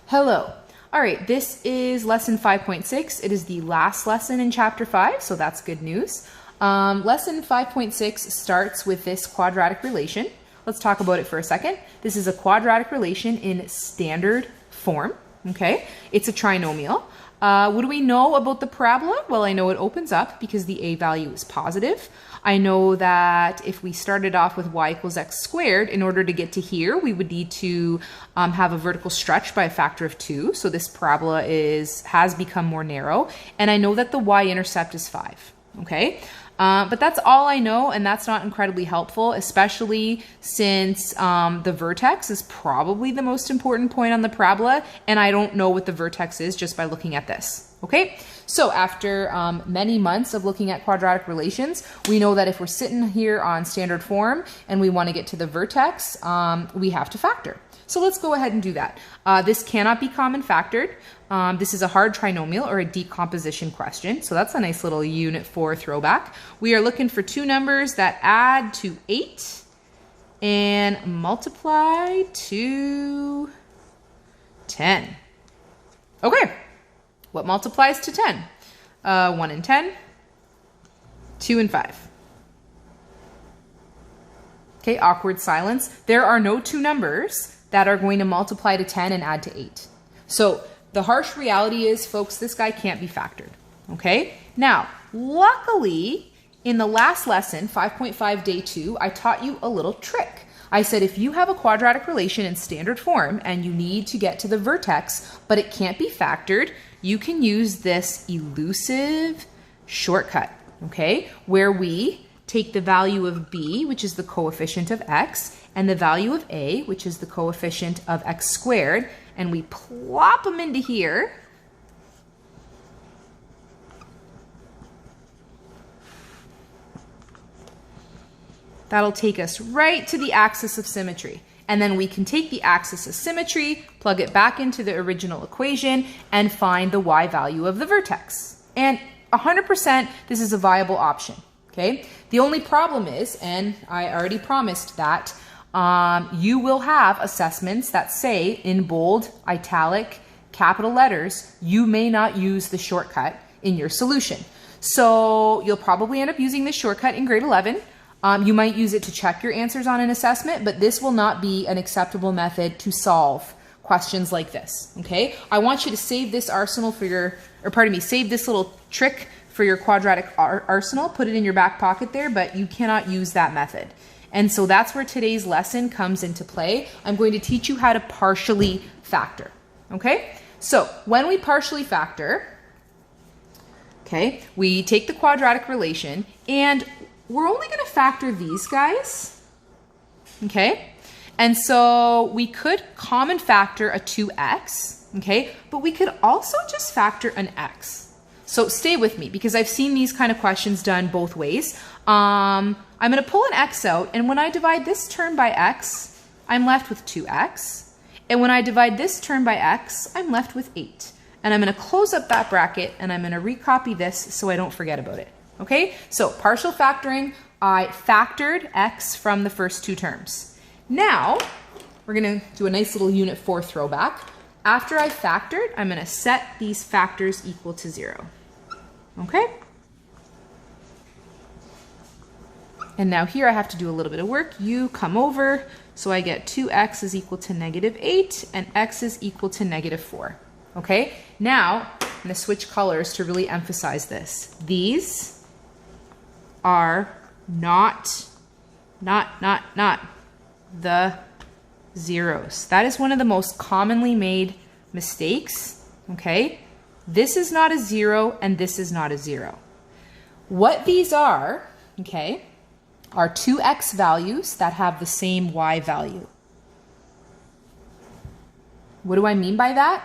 Hello. All right, this is lesson 5.6. It is the last lesson in chapter 5, so that's good news. Lesson 5.6 starts with this quadratic relation. Let's talk about it for a second. This is a quadratic relation in standard form, okay? It's a trinomial. What do we know about the parabola? Well, I know it opens up because the a value is positive. I know that if we started off with y equals x squared, in order to get to here, we would need to have a vertical stretch by a factor of 2. So this parabola has become more narrow. And I know that the y-intercept is 5, okay? But that's all I know, and that's not incredibly helpful, especially since the vertex is probably the most important point on the parabola, and I don't know what the vertex is just by looking at this, okay? So after many months of looking at quadratic relations, we know that if we're sitting here on standard form and we want to get to the vertex, we have to factor. So let's go ahead and do that. This cannot be common factored. This is a hard trinomial or a decomposition question. So that's a nice little unit 4 throwback. We are looking for two numbers that add to 8 and multiply to 10. Okay, what multiplies to 10? 1 and 10, 2 and 5. Okay, awkward silence. There are no two numbers that are going to multiply to 10 and add to 8. So the harsh reality is, folks, this guy can't be factored, okay? Now, luckily, in the last lesson, 5.5 day 2, I taught you a little trick. I said if you have a quadratic relation in standard form and you need to get to the vertex, but it can't be factored, you can use this elusive shortcut, okay? Where we take the value of b, which is the coefficient of x, and the value of a, which is the coefficient of x squared, and we plop them into here. That'll take us right to the axis of symmetry. And then we can take the axis of symmetry, plug it back into the original equation, and find the y value of the vertex. And 100%, this is a viable option, okay? The only problem is, and I already promised that, you will have assessments that say in bold, italic, capital letters, you may not use the shortcut in your solution. So you'll probably end up using this shortcut in grade 11. You might use it to check your answers on an assessment, but this will not be an acceptable method to solve questions like this, okay? I want you to save this arsenal for your, or pardon me, save this little trick for your quadratic arsenal, put it in your back pocket there, but you cannot use that method. And so that's where today's lesson comes into play. I'm going to teach you how to partially factor, okay? So when we partially factor, okay, we take the quadratic relation and we're only going to factor these guys, okay? And so we could common factor a 2x, okay? But we could also just factor an x. So stay with me because I've seen these kind of questions done both ways. I'm going to pull an x out, and when I divide this term by x, I'm left with 2x. And when I divide this term by x, I'm left with 8. And I'm going to close up that bracket, and I'm going to recopy this so I don't forget about it. Okay? So partial factoring, I factored x from the first two terms. Now, we're going to do a nice little unit 4 throwback. After I factored, I'm going to set these factors equal to 0. Okay? And now here I have to do a little bit of work. You come over, so I get 2x is equal to -8 and x is equal to -4. Okay? Now, I'm going to switch colors to really emphasize this. These are not the zeros. That is one of the most commonly made mistakes, okay? This is not a 0 and this is not a 0. What these are, okay, are two x values that have the same y value. What do I mean by that?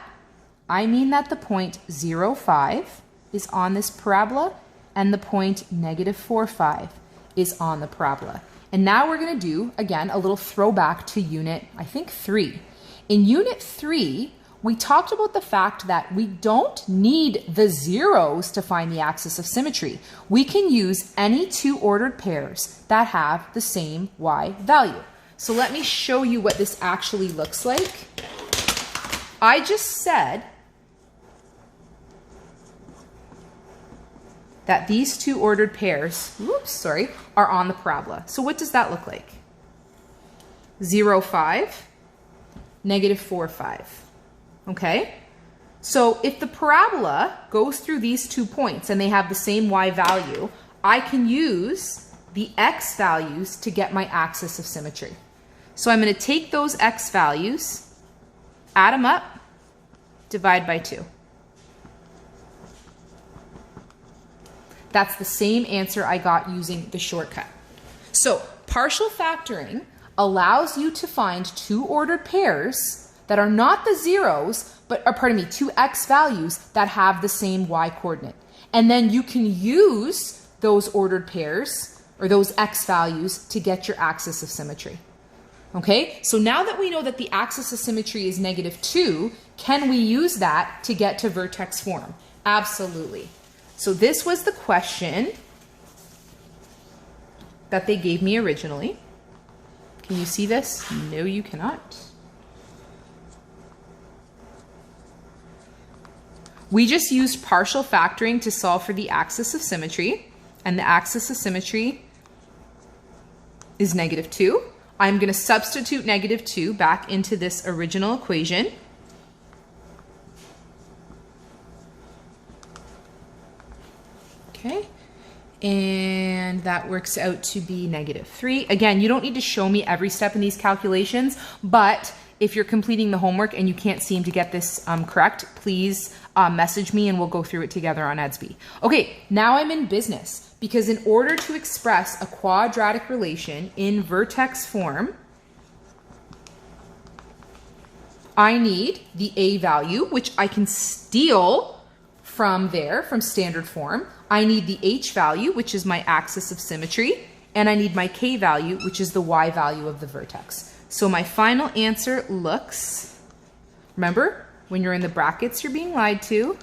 I mean that the point 0, 5 is on this parabola and the point -4, 5 is on the parabola. And now we're going to do, again, a little throwback to unit, I think, 3. In unit 3, we talked about the fact that we don't need the zeros to find the axis of symmetry. We can use any two ordered pairs that have the same y value. So let me show you what this actually looks like. I just said that these two ordered pairs, are on the parabola. So what does that look like? 0, 5, negative 4, 5. Okay? So if the parabola goes through these 2 points and they have the same y value, I can use the x values to get my axis of symmetry. So I'm going to take those x values, add them up, divide by 2. That's the same answer I got using the shortcut. So partial factoring allows you to find 2 ordered pairs that are not the zeros, but, or pardon me, 2 x values that have the same y coordinate. And then you can use those ordered pairs or those x values to get your axis of symmetry. Okay, so now that we know that the axis of symmetry is -2, can we use that to get to vertex form? Absolutely. So this was the question that they gave me originally. Can you see this? No, you cannot. We just used partial factoring to solve for the axis of symmetry, and the axis of symmetry is -2. I'm going to substitute -2 back into this original equation. Okay, and that works out to be -3. Again, you don't need to show me every step in these calculations, but if you're completing the homework and you can't seem to get this correct, please message me and we'll go through it together on Edsby. Okay, now I'm in business, because in order to express a quadratic relation in vertex form, I need the a value, which I can steal from standard form. I need the h value, which is my axis of symmetry, and I need my k value, which is the y value of the vertex. So my final answer looks, remember, when you're in the brackets, you're being lied to,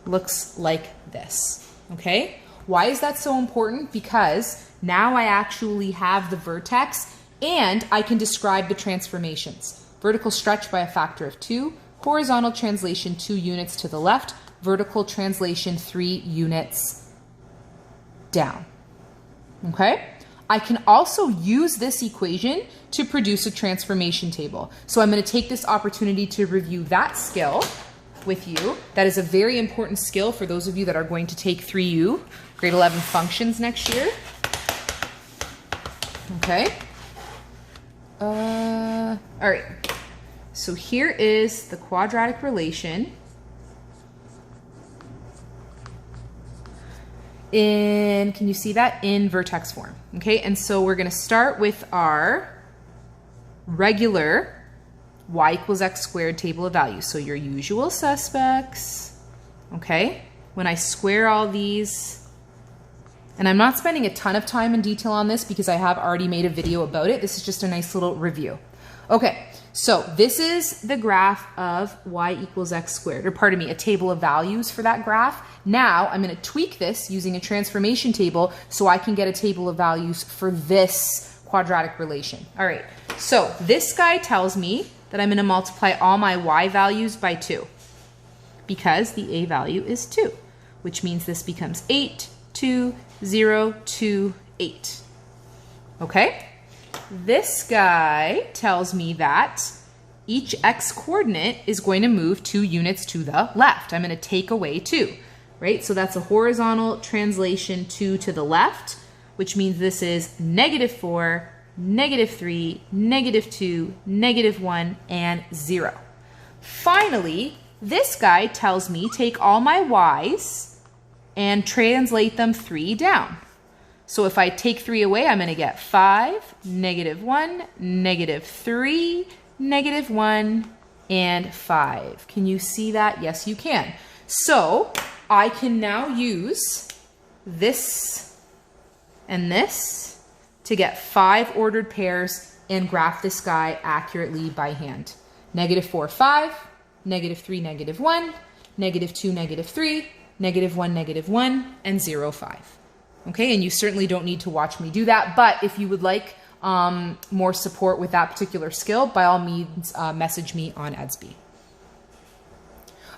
looks like this, okay? Why is that so important? Because now I actually have the vertex and I can describe the transformations. Vertical stretch by a factor of 2, horizontal translation 2 units to the left, vertical translation 3 units down. Okay? I can also use this equation to produce a transformation table. So I'm going to take this opportunity to review that skill with you. That is a very important skill for those of you that are going to take 3U, grade 11 functions next year. Okay? All right. So here is the quadratic relation in, can you see that? In vertex form. Okay, and so we're going to start with our regular y equals x squared table of values. So your usual suspects. Okay, when I square all these, and I'm not spending a ton of time and detail on this because I have already made a video about it. This is just a nice little review. Okay, so this is the graph of y equals x squared, or pardon me, a table of values for that graph. Now I'm going to tweak this using a transformation table so I can get a table of values for this quadratic relation. All right, so this guy tells me that I'm going to multiply all my y values by 2 because the a value is 2, which means this becomes 8, 2, 0, 2, 8. Okay? This guy tells me that each x coordinate is going to move 2 units to the left. I'm going to take away 2, right? So that's a horizontal translation 2 to the left, which means this is -4, -3, -2, -1, and 0. Finally, this guy tells me take all my y's and translate them 3 down. So if I take 3 away, I'm going to get 5, -1, -3, -1, and 5. Can you see that? Yes, you can. So I can now use this and this to get 5 ordered pairs and graph this guy accurately by hand. -4, 5, -3, -1, -2, -3, -1, -1, and 0, 5. Okay, and you certainly don't need to watch me do that, but if you would like more support with that particular skill, by all means, message me on Edsby.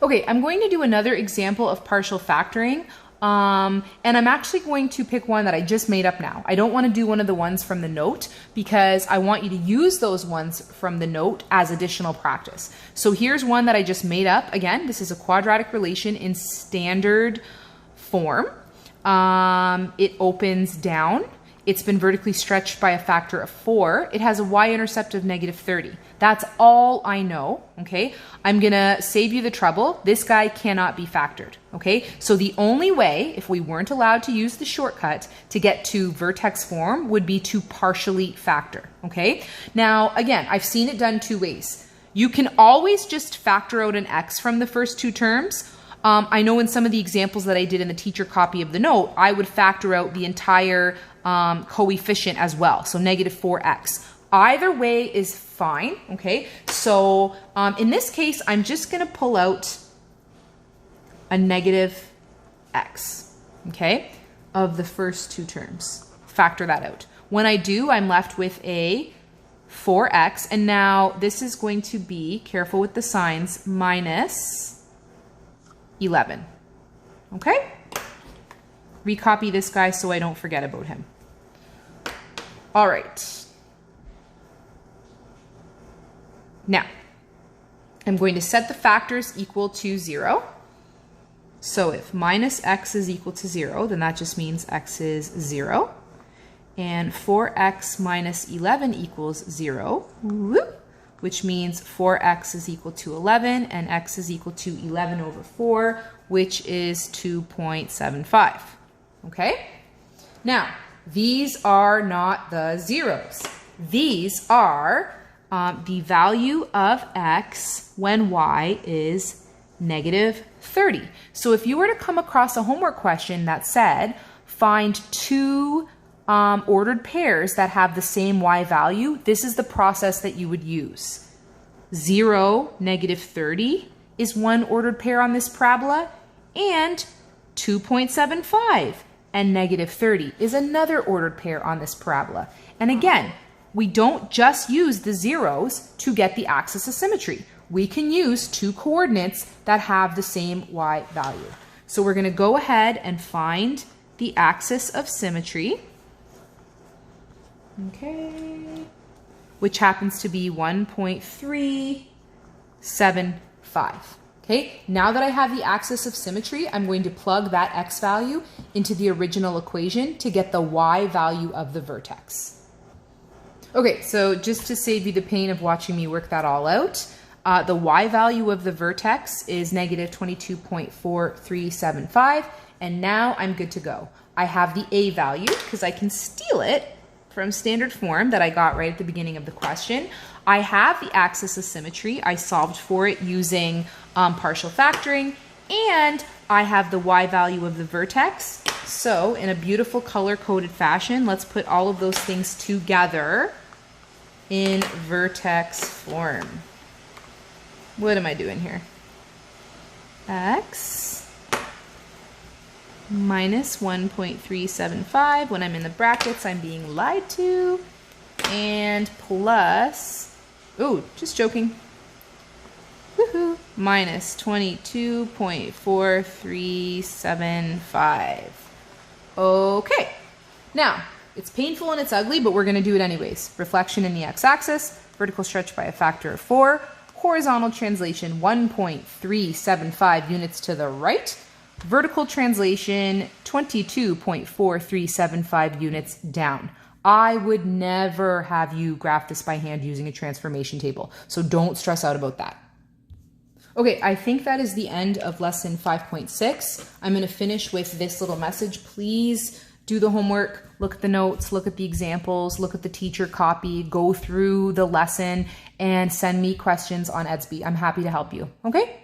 Okay, I'm going to do another example of partial factoring. And I'm actually going to pick one that I just made up now. I don't want to do one of the ones from the note because I want you to use those ones from the note as additional practice. So here's one that I just made up. Again, this is a quadratic relation in standard form. It opens down. It's been vertically stretched by a factor of 4. It has a y-intercept of -30. That's all I know, okay? I'm gonna save you the trouble. This guy cannot be factored, okay? So the only way, if we weren't allowed to use the shortcut to get to vertex form, would be to partially factor, okay? Now, again, I've seen it done two ways. You can always just factor out an x from the first two terms. I know in some of the examples that I did in the teacher copy of the note, I would factor out the entire coefficient as well, so -4x. Either way is fine, okay? So in this case, I'm just gonna pull out a -x, okay, of the first two terms. Factor that out. When I do, I'm left with a 4x, and now this is going to be, careful with the signs, minus 11, okay? Recopy this guy so I don't forget about him. All right. Now, I'm going to set the factors equal to 0. So if minus x is equal to 0, then that just means x is 0. And 4x minus 11 equals 0, which means 4x is equal to 11, and x is equal to 11 over 4, which is 2.75. Okay? Now, these are not the zeros. These are the value of x when y is -30. So if you were to come across a homework question that said, find two ordered pairs that have the same y value, this is the process that you would use. 0, -30 is one ordered pair on this parabola, and 2.75 and -30 is another ordered pair on this parabola. And again, we don't just use the zeros to get the axis of symmetry. We can use two coordinates that have the same y value. So we're going to go ahead and find the axis of symmetry, okay, which happens to be 1.375. Okay, now that I have the axis of symmetry, I'm going to plug that x value into the original equation to get the y value of the vertex. Okay, so just to save you the pain of watching me work that all out, the y value of the vertex is -22.4375, and now I'm good to go. I have the a value because I can steal it from standard form that I got right at the beginning of the question. I have the axis of symmetry. I solved for it using partial factoring, and I have the y value of the vertex. So in a beautiful color-coded fashion, let's put all of those things together in vertex form. What am I doing here? X minus 1.375. When I'm in the brackets, I'm being lied to. And plus, oh, just joking. Woohoo! Minus 22.4375. Okay. Now, it's painful and it's ugly, but we're going to do it anyways. Reflection in the x-axis, vertical stretch by a factor of 4, horizontal translation 1.375 units to the right, vertical translation 22.4375 units down. I would never have you graph this by hand using a transformation table, so don't stress out about that. Okay, I think that is the end of lesson 5.6. I'm going to finish with this little message. Please do the homework, look at the notes, look at the examples, look at the teacher copy, go through the lesson, and send me questions on Edsby. I'm happy to help you, okay?